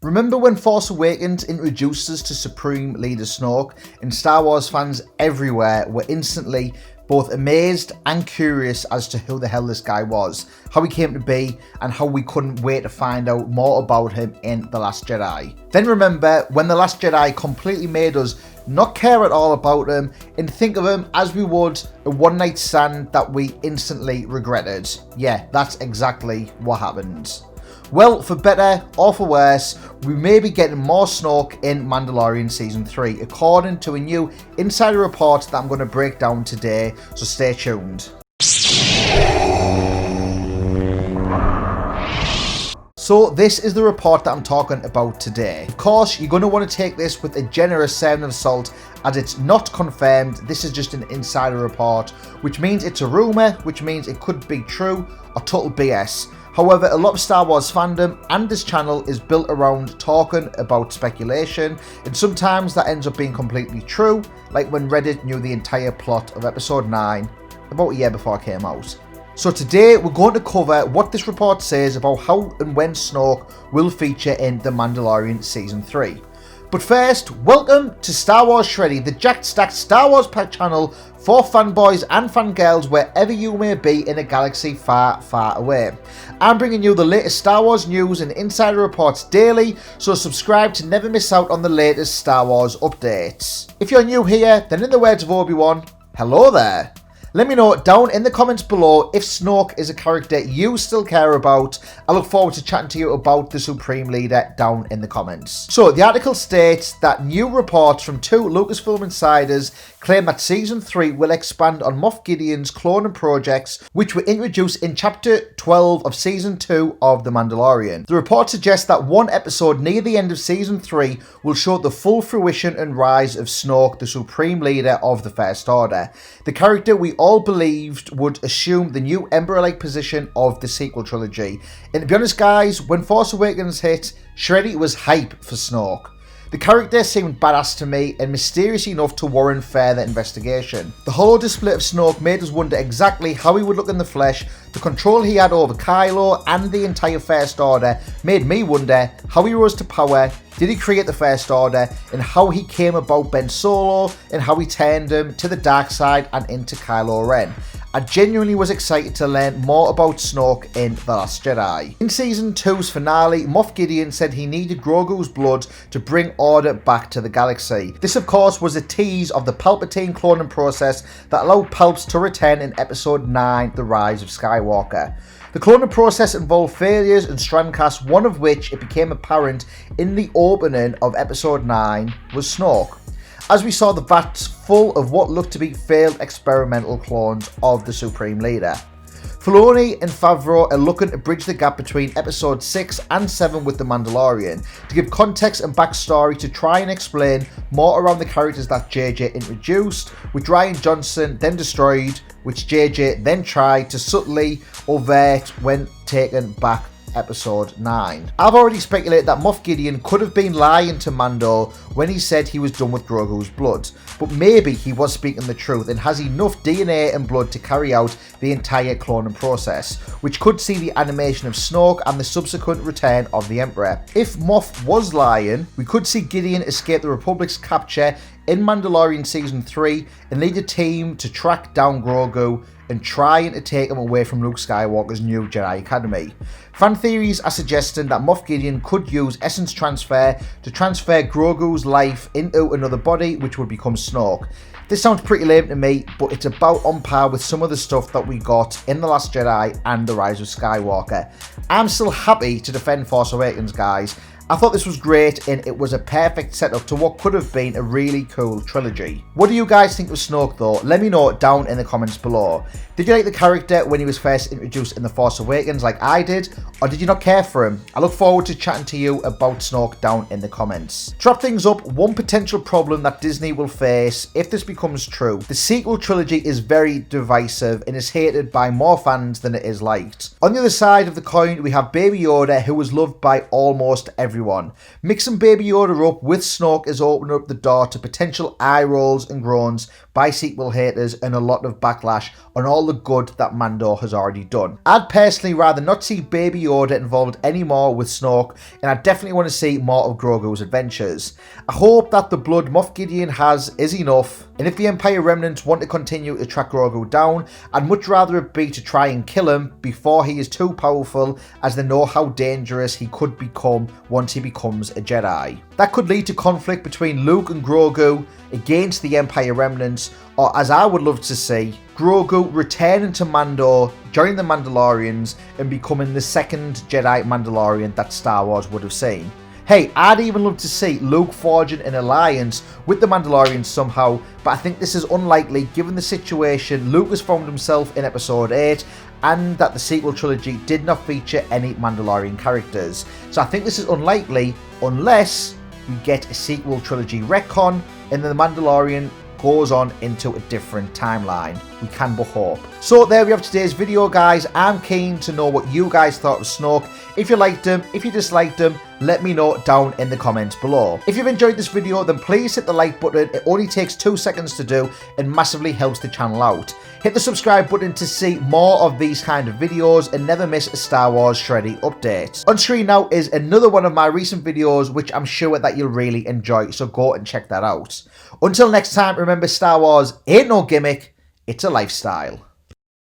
Remember when Force Awakens introduced us to Supreme Leader Snoke, and Star Wars fans everywhere were instantly both amazed and curious as to who the hell this guy was, how he came to be, and how we couldn't wait to find out more about him in The Last Jedi. Then remember when The Last Jedi completely made us not care at all about him and think of him as we would a one-night stand that we instantly regretted. Yeah, that's exactly what happened. Well, for better or for worse, we may be getting more Snoke in Mandalorian Season 3, according to a new insider report that I'm going to break down today, so stay tuned. So this is the report that I'm talking about today. Of course, you're going to want to take this with a generous serving of salt, as it's not confirmed. This is just an insider report, which means it's a rumour, which means it could be true or total BS. However, a lot of Star Wars fandom and this channel is built around talking about speculation, and sometimes that ends up being completely true, like when Reddit knew the entire plot of Episode 9 about a year before it came out. So today we're going to cover what this report says about how and when Snoke will feature in The Mandalorian Season 3. But first, welcome to Star Wars Shreddy, the jacked stacked Star Wars pack channel for fanboys and fangirls wherever you may be in a galaxy far, far away. I'm bringing you the latest Star Wars news and insider reports daily, so subscribe to never miss out on the latest Star Wars updates. If you're new here, then in the words of Obi-Wan, hello there. Let me know down in the comments below if Snoke is a character you still care about. I look forward to chatting to you about the Supreme Leader down in the comments. So the article states that new reports from two Lucasfilm insiders claim that Season 3 will expand on Moff Gideon's cloning projects, which were introduced in Chapter 12 of Season 2 of The Mandalorian. The report suggests that one episode near the end of Season 3 will show the full fruition and rise of Snoke, the Supreme Leader of the First Order. The character we all believed would assume the new Emperor-like position of the sequel trilogy. And to be honest guys, when Force Awakens hit, Shreddy was hype for Snoke. The character seemed badass to me and mysterious enough to warrant further investigation. The holo display of Snoke made us wonder exactly how he would look in the flesh. The control he had over Kylo and the entire First Order made me wonder how he rose to power, did he create the First Order, and how he came about Ben Solo and how he turned him to the dark side and into Kylo Ren. I genuinely was excited to learn more about Snoke in The Last Jedi. In Season 2's finale, Moff Gideon said he needed Grogu's blood to bring order back to the galaxy. This of course was a tease of the Palpatine cloning process that allowed Palps to return in Episode 9, The Rise of Skywalker. The cloning process involved failures and strandcasts, one of which it became apparent in the opening of Episode 9 was Snoke, as we saw the vats full of what looked to be failed experimental clones of the Supreme Leader. Filoni and Favreau are looking to bridge the gap between Episode 6 and 7 with The Mandalorian, to give context and backstory to try and explain more around the characters that JJ introduced, which Rian Johnson then destroyed, which JJ then tried to subtly avert when taken back Episode 9. I've already speculated that Moff Gideon could have been lying to Mando when he said he was done with Grogu's blood, but maybe he was speaking the truth and has enough DNA and blood to carry out the entire cloning process, which could see the animation of Snoke and the subsequent return of the Emperor. If Moff was lying, we could see Gideon escape the Republic's capture in Mandalorian Season 3 and lead a team to track down Grogu and trying to take him away from Luke Skywalker's new Jedi Academy. Fan theories are suggesting that Moff Gideon could use essence transfer to transfer Grogu's life into another body, which would become Snoke. This sounds pretty lame to me, but it's about on par with some of the stuff that we got in The Last Jedi and The Rise of Skywalker. I'm still happy to defend Force Awakens, guys. I thought this was great and it was a perfect setup to what could have been a really cool trilogy. What do you guys think of Snoke though? Let me know down in the comments below. Did you like the character when he was first introduced in The Force Awakens like I did, or did you not care for him? I look forward to chatting to you about Snoke down in the comments. To wrap things up, one potential problem that Disney will face if this becomes true: the sequel trilogy is very divisive and is hated by more fans than it is liked. On the other side of the coin, we have Baby Yoda, who was loved by almost everyone. everyone. Mixing Baby Yoda up with Snoke is opening up the door to potential eye rolls and groans by sequel haters and a lot of backlash on all the good that Mando has already done. I'd personally rather not see Baby Yoda involved anymore with Snoke, and I definitely want to see more of Grogu's adventures. I hope that the blood Moff Gideon has is enough, and if the Empire remnants want to continue to track Grogu down, I'd much rather it be to try and kill him before he is too powerful, as they know how dangerous he could become once he becomes a Jedi. That could lead to conflict between Luke and Grogu against the Empire remnants, or as I would love to see, Grogu returning to Mando, joining the Mandalorians, and becoming the second Jedi Mandalorian that Star Wars would have seen. Hey, I'd even love to see Luke forging an alliance with the Mandalorians somehow, but I think this is unlikely given the situation Luke has found himself in Episode 8, and that the sequel trilogy did not feature any Mandalorian characters. So I think this is unlikely unless we get a sequel trilogy retcon and then the Mandalorian goes on into a different timeline. We can but hope. So there we have today's video, guys. I'm keen to know what you guys thought of Snoke. If you liked him, if you disliked him, let me know down in the comments below. If you've enjoyed this video, then please hit the like button. It only takes 2 seconds to do and massively helps the channel out. Hit the subscribe button to see more of these kind of videos and never miss a Star Wars Shreddy update. On screen now is another one of my recent videos which I'm sure that you'll really enjoy, so go and check that out. Until next time, remember, Star Wars ain't no gimmick, it's a lifestyle.